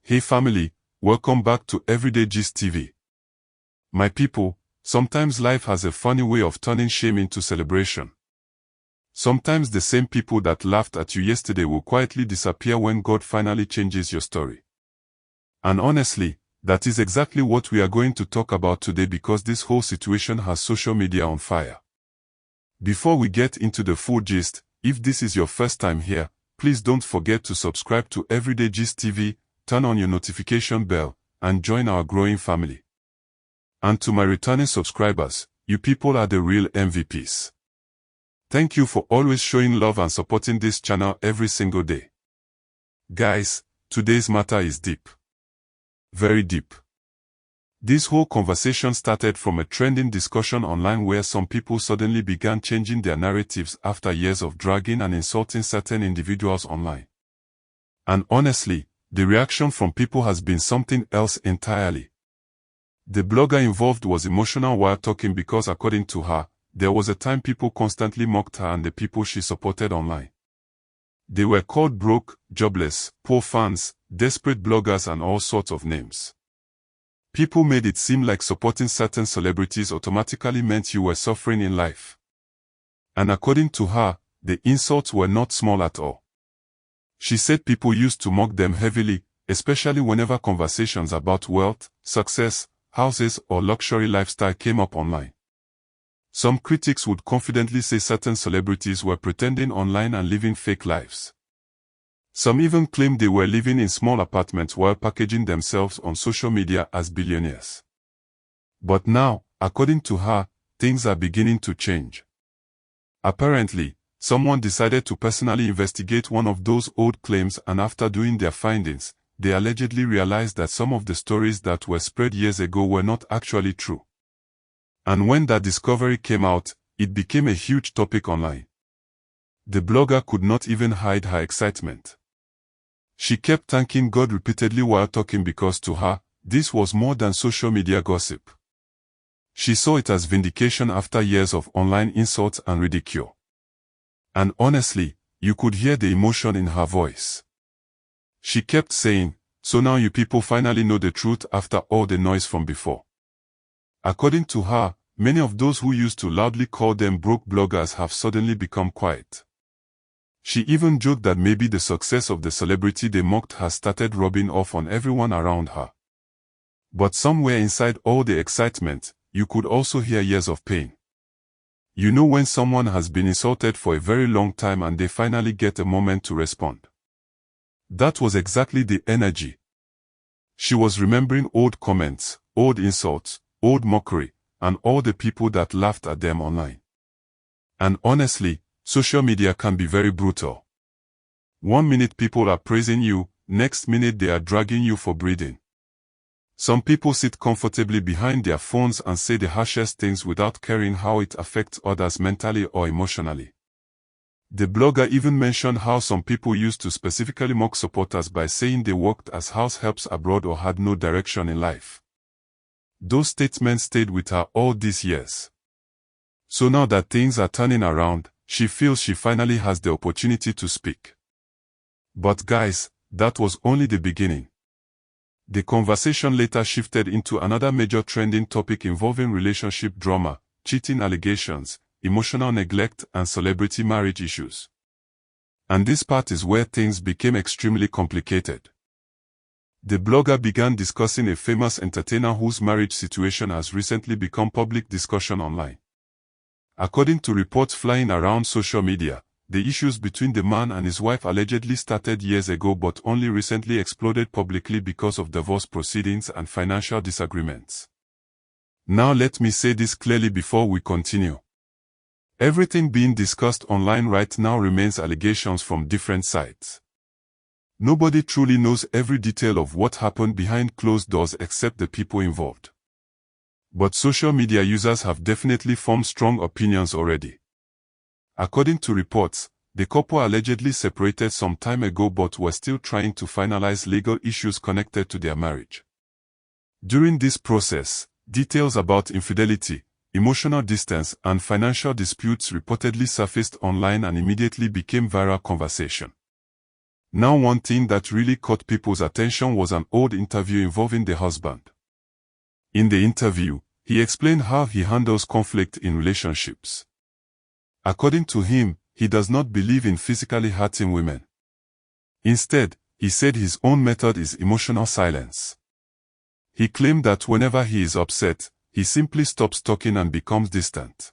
Hey family, welcome back to Everyday Gist TV. My people, sometimes life has a funny way of turning shame into celebration. Sometimes the same people that laughed at you yesterday will quietly disappear when God finally changes your story. And honestly, that is exactly what we are going to talk about today because this whole situation has social media on fire. Before we get into the full gist, if this is your first time here, please don't forget to subscribe to Everyday Gist TV, turn on your notification bell, and join our growing family. And to my returning subscribers, you people are the real MVPs. Thank you for always showing love and supporting this channel every single day. Guys, today's matter is deep. Very deep. This whole conversation started from a trending discussion online where some people suddenly began changing their narratives after years of dragging and insulting certain individuals online. And honestly, the reaction from people has been something else entirely. The blogger involved was emotional while talking because according to her, there was a time people constantly mocked her and the people she supported online. They were called broke, jobless, poor fans, desperate bloggers and all sorts of names. People made it seem like supporting certain celebrities automatically meant you were suffering in life. And according to her, the insults were not small at all. She said people used to mock them heavily, especially whenever conversations about wealth, success, houses or luxury lifestyle came up online. Some critics would confidently say certain celebrities were pretending online and living fake lives. Some even claimed they were living in small apartments while packaging themselves on social media as billionaires. But now, according to her, things are beginning to change. Apparently, someone decided to personally investigate one of those old claims and after doing their findings, they allegedly realized that some of the stories that were spread years ago were not actually true. And when that discovery came out, it became a huge topic online. The blogger could not even hide her excitement. She kept thanking God repeatedly while talking because to her, this was more than social media gossip. She saw it as vindication after years of online insults and ridicule. And honestly, you could hear the emotion in her voice. She kept saying, "So now you people finally know the truth after all the noise from before." According to her, many of those who used to loudly call them broke bloggers have suddenly become quiet. She even joked that maybe the success of the celebrity they mocked has started rubbing off on everyone around her. But somewhere inside all the excitement, you could also hear years of pain. You know when someone has been insulted for a very long time and they finally get a moment to respond. That was exactly the energy. She was remembering old comments, old insults, old mockery, and all the people that laughed at them online. And honestly, social media can be very brutal. One minute people are praising you, next minute they are dragging you for breathing. Some people sit comfortably behind their phones and say the harshest things without caring how it affects others mentally or emotionally. The blogger even mentioned how some people used to specifically mock supporters by saying they worked as house helps abroad or had no direction in life. Those statements stayed with her all these years. So now that things are turning around, she feels she finally has the opportunity to speak. But guys, that was only the beginning. The conversation later shifted into another major trending topic involving relationship drama, cheating allegations, emotional neglect, and celebrity marriage issues. And this part is where things became extremely complicated. The blogger began discussing a famous entertainer whose marriage situation has recently become public discussion online. According to reports flying around social media, the issues between the man and his wife allegedly started years ago but only recently exploded publicly because of divorce proceedings and financial disagreements. Now let me say this clearly before we continue. Everything being discussed online right now remains allegations from different sides. Nobody truly knows every detail of what happened behind closed doors except the people involved. But social media users have definitely formed strong opinions already. According to reports, the couple allegedly separated some time ago but were still trying to finalize legal issues connected to their marriage. During this process, details about infidelity, emotional distance, and financial disputes reportedly surfaced online and immediately became viral conversation. Now one thing that really caught people's attention was an old interview involving the husband. In the interview, he explained how he handles conflict in relationships. According to him, he does not believe in physically hurting women. Instead, he said his own method is emotional silence. He claimed that whenever he is upset, he simply stops talking and becomes distant.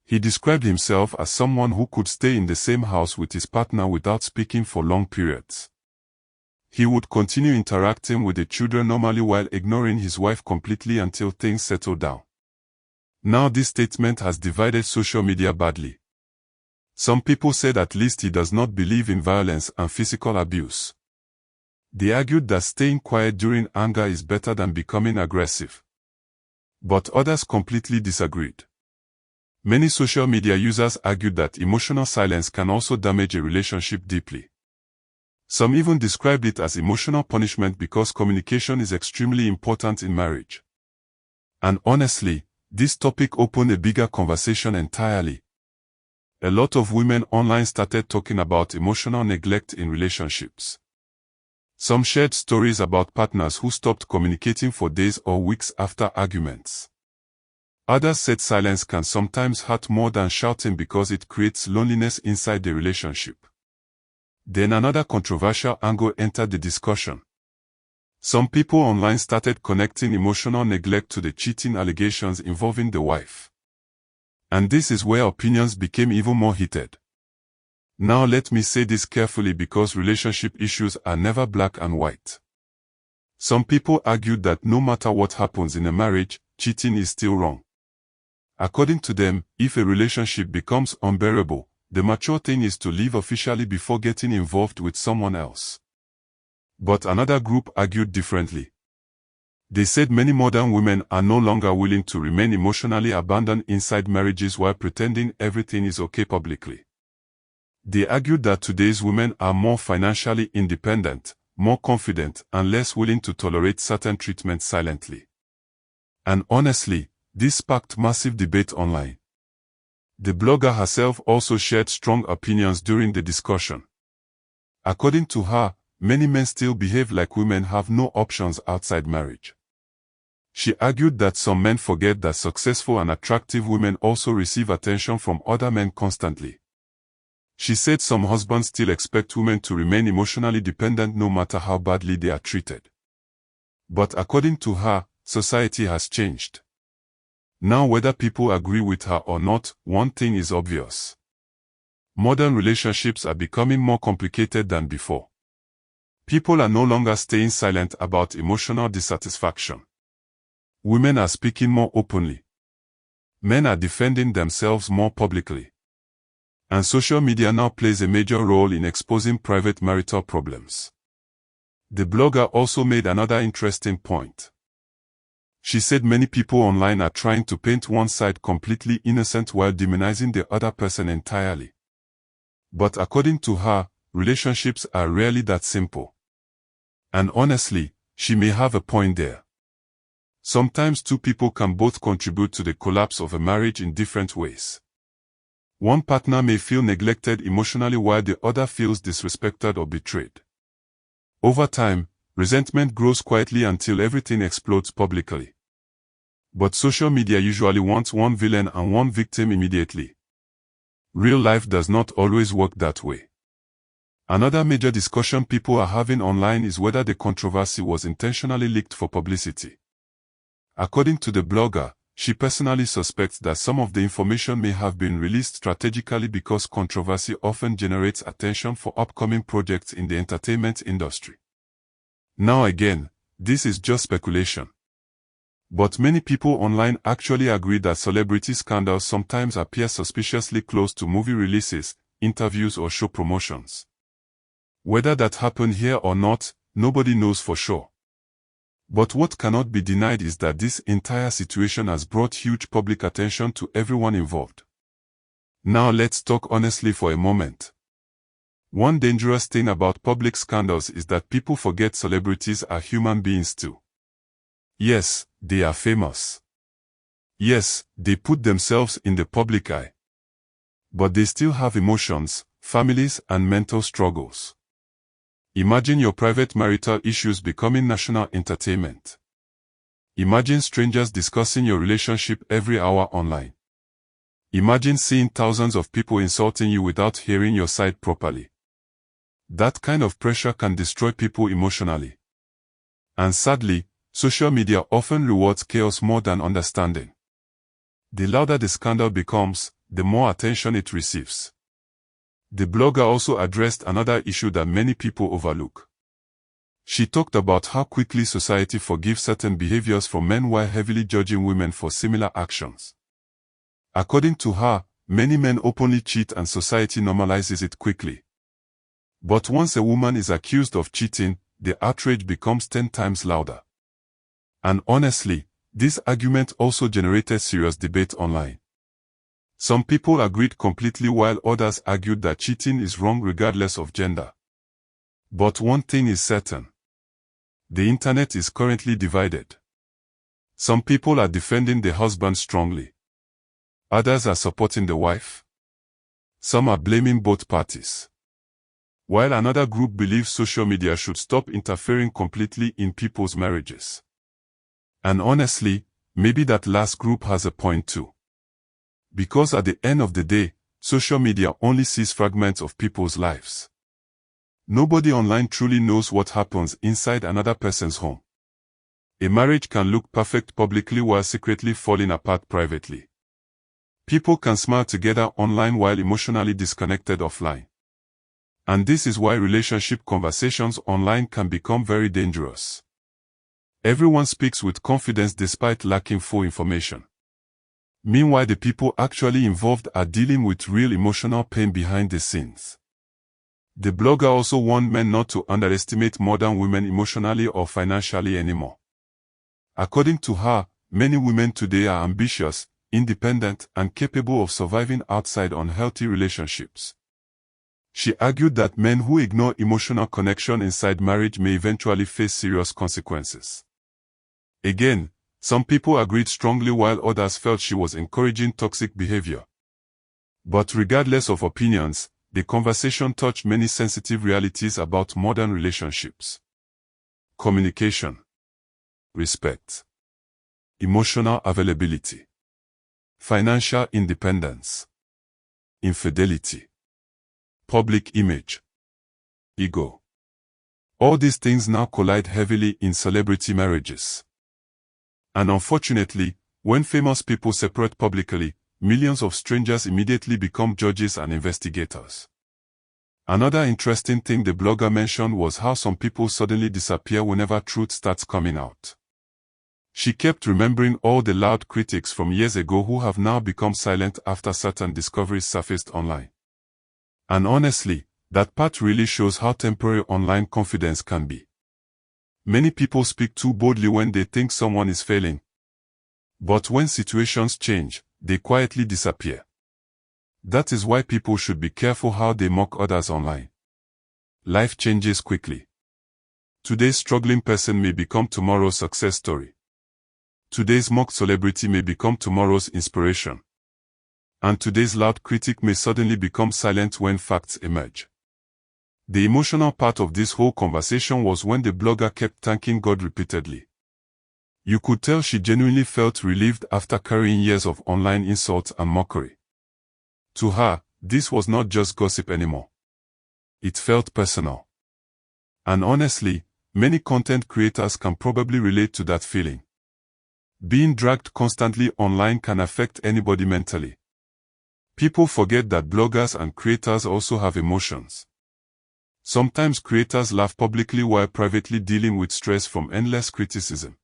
He described himself as someone who could stay in the same house with his partner without speaking for long periods. He would continue interacting with the children normally while ignoring his wife completely until things settle down. Now this statement has divided social media badly. Some people said at least he does not believe in violence and physical abuse. They argued that staying quiet during anger is better than becoming aggressive. But others completely disagreed. Many social media users argued that emotional silence can also damage a relationship deeply. Some even described it as emotional punishment because communication is extremely important in marriage. And honestly, this topic opened a bigger conversation entirely. A lot of women online started talking about emotional neglect in relationships. Some shared stories about partners who stopped communicating for days or weeks after arguments. Others said silence can sometimes hurt more than shouting because it creates loneliness inside the relationship. Then another controversial angle entered the discussion. Some people online started connecting emotional neglect to the cheating allegations involving the wife. And this is where opinions became even more heated. Now let me say this carefully because relationship issues are never black and white. Some people argued that no matter what happens in a marriage, cheating is still wrong. According to them, if a relationship becomes unbearable, the mature thing is to leave officially before getting involved with someone else. But another group argued differently. They said many modern women are no longer willing to remain emotionally abandoned inside marriages while pretending everything is okay publicly. They argued that today's women are more financially independent, more confident, and less willing to tolerate certain treatment silently. And honestly, this sparked massive debate online. The blogger herself also shared strong opinions during the discussion. According to her, many men still behave like women have no options outside marriage. She argued that some men forget that successful and attractive women also receive attention from other men constantly. She said some husbands still expect women to remain emotionally dependent no matter how badly they are treated. But according to her, society has changed. Now whether people agree with her or not, one thing is obvious. Modern relationships are becoming more complicated than before. People are no longer staying silent about emotional dissatisfaction. Women are speaking more openly. Men are defending themselves more publicly. And social media now plays a major role in exposing private marital problems. The blogger also made another interesting point. She said many people online are trying to paint one side completely innocent while demonizing the other person entirely. But according to her, relationships are rarely that simple. And honestly, she may have a point there. Sometimes two people can both contribute to the collapse of a marriage in different ways. One partner may feel neglected emotionally while the other feels disrespected or betrayed. Over time, resentment grows quietly until everything explodes publicly. But social media usually wants one villain and one victim immediately. Real life does not always work that way. Another major discussion people are having online is whether the controversy was intentionally leaked for publicity. According to the blogger, she personally suspects that some of the information may have been released strategically because controversy often generates attention for upcoming projects in the entertainment industry. Now again, this is just speculation. But many people online actually agree that celebrity scandals sometimes appear suspiciously close to movie releases, interviews or show promotions. Whether that happened here or not, nobody knows for sure. But what cannot be denied is that this entire situation has brought huge public attention to everyone involved. Now let's talk honestly for a moment. One dangerous thing about public scandals is that people forget celebrities are human beings too. Yes, they are famous. Yes, they put themselves in the public eye. But they still have emotions, families, and mental struggles. Imagine your private marital issues becoming national entertainment. Imagine strangers discussing your relationship every hour online. Imagine seeing thousands of people insulting you without hearing your side properly. That kind of pressure can destroy people emotionally. And sadly, social media often rewards chaos more than understanding. The louder the scandal becomes, the more attention it receives. The blogger also addressed another issue that many people overlook. She talked about how quickly society forgives certain behaviors from men while heavily judging women for similar actions. According to her, many men openly cheat and society normalizes it quickly. But once a woman is accused of cheating, the outrage becomes 10 times louder. And honestly, this argument also generated serious debate online. Some people agreed completely while others argued that cheating is wrong regardless of gender. But one thing is certain. The internet is currently divided. Some people are defending the husband strongly. Others are supporting the wife. Some are blaming both parties. While another group believes social media should stop interfering completely in people's marriages. And honestly, maybe that last group has a point too. Because at the end of the day, social media only sees fragments of people's lives. Nobody online truly knows what happens inside another person's home. A marriage can look perfect publicly while secretly falling apart privately. People can smile together online while emotionally disconnected offline. And this is why relationship conversations online can become very dangerous. Everyone speaks with confidence despite lacking full information. Meanwhile, the people actually involved are dealing with real emotional pain behind the scenes. The blogger also warned men not to underestimate modern women emotionally or financially anymore. According to her, many women today are ambitious, independent, and capable of surviving outside unhealthy relationships. She argued that men who ignore emotional connection inside marriage may eventually face serious consequences. Again, some people agreed strongly while others felt she was encouraging toxic behavior. But regardless of opinions, the conversation touched many sensitive realities about modern relationships. Communication, respect, emotional availability, financial independence, infidelity, public image, ego. All these things now collide heavily in celebrity marriages. And unfortunately, when famous people separate publicly, millions of strangers immediately become judges and investigators. Another interesting thing the blogger mentioned was how some people suddenly disappear whenever truth starts coming out. She kept remembering all the loud critics from years ago who have now become silent after certain discoveries surfaced online. And honestly, that part really shows how temporary online confidence can be. Many people speak too boldly when they think someone is failing. But when situations change, they quietly disappear. That is why people should be careful how they mock others online. Life changes quickly. Today's struggling person may become tomorrow's success story. Today's mocked celebrity may become tomorrow's inspiration. And today's loud critic may suddenly become silent when facts emerge. The emotional part of this whole conversation was when the blogger kept thanking God repeatedly. You could tell she genuinely felt relieved after carrying years of online insults and mockery. To her, this was not just gossip anymore. It felt personal. And honestly, many content creators can probably relate to that feeling. Being dragged constantly online can affect anybody mentally. People forget that bloggers and creators also have emotions. Sometimes creators laugh publicly while privately dealing with stress from endless criticism.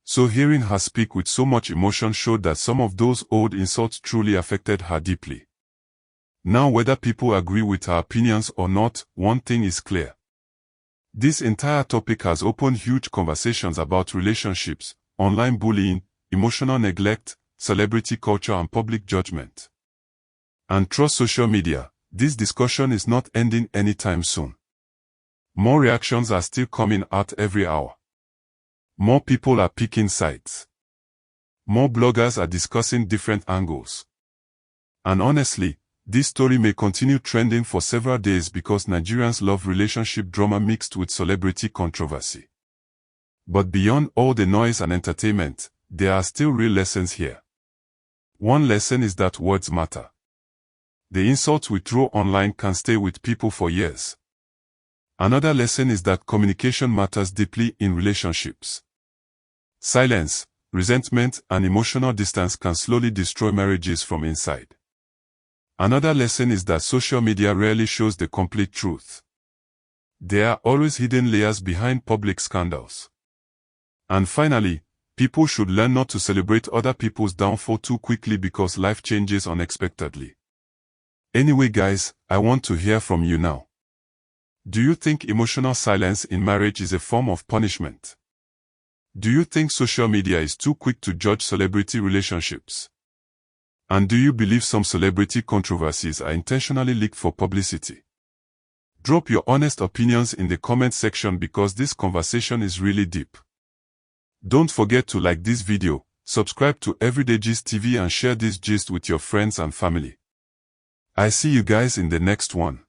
So hearing her speak with so much emotion showed that some of those old insults truly affected her deeply. Now, whether people agree with her opinions or not, one thing is clear. This entire topic has opened huge conversations about relationships, online bullying, emotional neglect, celebrity culture, and public judgment. And trust social media, this discussion is not ending anytime soon. More reactions are still coming out every hour. More people are picking sides. More bloggers are discussing different angles. And honestly, This story may continue trending for several days because Nigerians love relationship drama mixed with celebrity controversy. But beyond all the noise and entertainment, there are still real lessons here. One lesson is that words matter. The insults we throw online can stay with people for years. Another lesson is that communication matters deeply in relationships. Silence, resentment, and emotional distance can slowly destroy marriages from inside. Another lesson is that social media rarely shows the complete truth. There are always hidden layers behind public scandals. And finally, people should learn not to celebrate other people's downfall too quickly because life changes unexpectedly. Anyway guys, I want to hear from you now. Do you think emotional silence in marriage is a form of punishment? Do you think social media is too quick to judge celebrity relationships? And do you believe some celebrity controversies are intentionally leaked for publicity? Drop your honest opinions in the comment section because this conversation is really deep. Don't forget to like this video, subscribe to Everyday Gist TV and share this gist with your friends and family. I see you guys in the next one.